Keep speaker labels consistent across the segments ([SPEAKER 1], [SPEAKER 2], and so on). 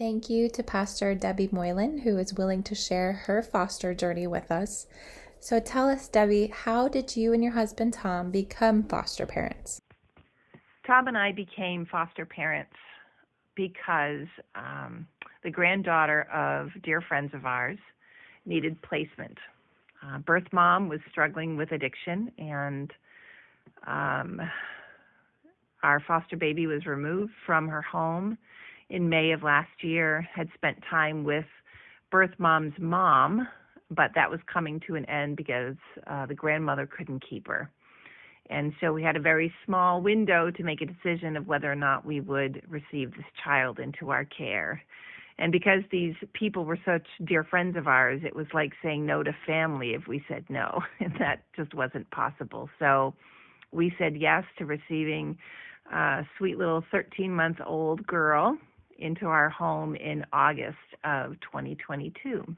[SPEAKER 1] Thank you to Pastor Debbie Moylan, who is willing to share her foster journey with us. So tell us, Debbie, how did you and your husband Tom become foster parents?
[SPEAKER 2] Tom and I became foster parents because the granddaughter of dear friends of ours needed placement. Birth mom was struggling with addiction, and our foster baby was removed from her home in May of last year, had spent time with birth mom's mom, but that was coming to an end because the grandmother couldn't keep her. And so we had a very small window to make a decision of whether or not we would receive this child into our care. And because these people were such dear friends of ours, it was like saying no to family if we said no, and that just wasn't possible. So we said yes to receiving a sweet little 13-month-old girl into our home in August of 2022.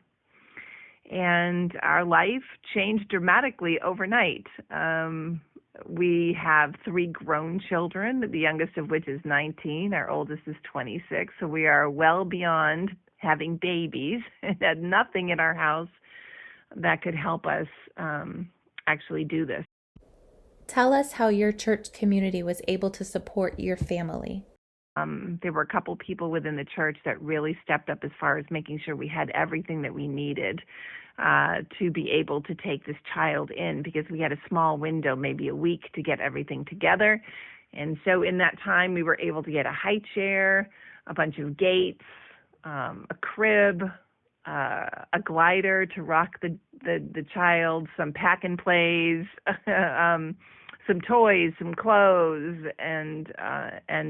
[SPEAKER 2] And our life changed dramatically overnight. We have 3 grown children, the youngest of which is 19, our oldest is 26, so we are well beyond having babies and had nothing in our house that could help us actually do this.
[SPEAKER 1] Tell us how your church community was able to support your family.
[SPEAKER 2] There were a couple people within the church that really stepped up as far as making sure we had everything that we needed to be able to take this child in, because we had a small window, maybe a week, to get everything together. And so in that time, we were able to get a high chair, a bunch of gates, a crib, a glider to rock the child, some pack and plays, some toys, some clothes, and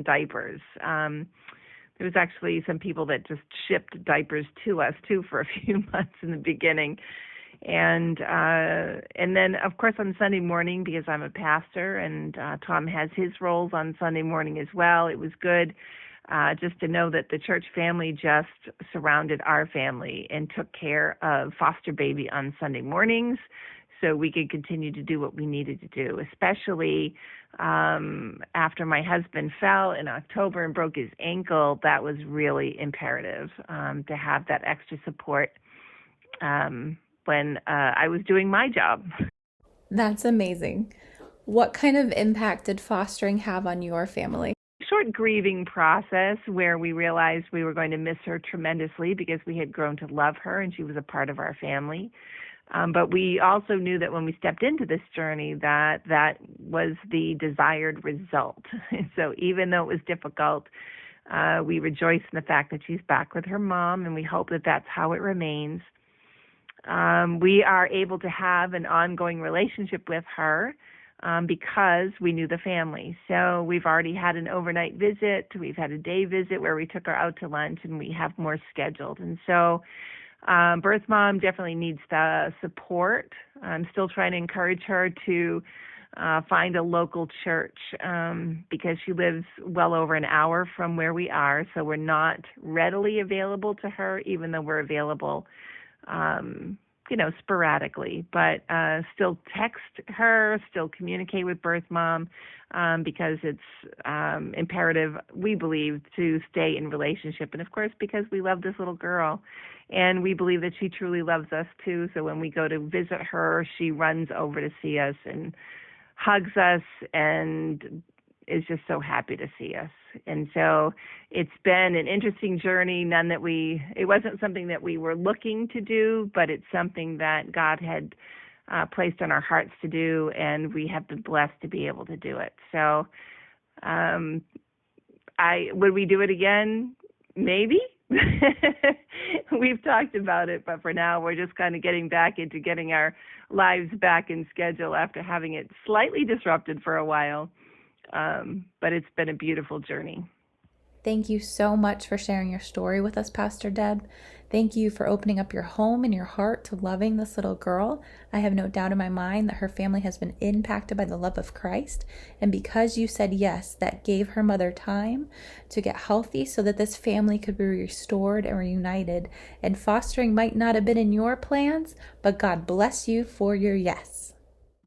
[SPEAKER 2] diapers. There was actually some people that just shipped diapers to us too for a few months in the beginning. And then, of course, on Sunday morning, because I'm a pastor and Tom has his roles on Sunday morning as well, it was good just to know that the church family just surrounded our family and took care of foster baby on Sunday mornings, so we could continue to do what we needed to do, especially after my husband fell in October and broke his ankle. That was really imperative to have that extra support when I was doing my job.
[SPEAKER 1] That's amazing. What kind of impact did fostering have on your family?
[SPEAKER 2] Short grieving process where we realized we were going to miss her tremendously because we had grown to love her and she was a part of our family. But we also knew that when we stepped into this journey that was the desired result. So even though it was difficult, we rejoice in the fact that she's back with her mom, and we hope that that's how it remains. We are able to have an ongoing relationship with her because we knew the family. So we've already had an overnight visit. We've had a day visit where we took her out to lunch, and we have more scheduled. And so birth mom definitely needs the support. I'm still trying to encourage her to find a local church because she lives well over an hour from where we are, so we're not readily available to her, even though we're available, sporadically. But still text her, still communicate with birth mom because it's imperative, we believe, to stay in relationship. And of course, because we love this little girl. And we believe that she truly loves us too. So when we go to visit her, she runs over to see us and hugs us and is just so happy to see us. And so it's been an interesting journey. It wasn't something that we were looking to do, but it's something that God had placed on our hearts to do, and we have been blessed to be able to do it. So would we do it again? Maybe. We've talked about it, but for now we're just kind of getting back into getting our lives back in schedule after having it slightly disrupted for a while. But it's been a beautiful journey.
[SPEAKER 1] Thank you so much for sharing your story with us, Pastor Deb. Thank you for opening up your home and your heart to loving this little girl. I have no doubt in my mind that her family has been impacted by the love of Christ. And because you said yes, that gave her mother time to get healthy so that this family could be restored and reunited. And fostering might not have been in your plans, but God bless you for your yes.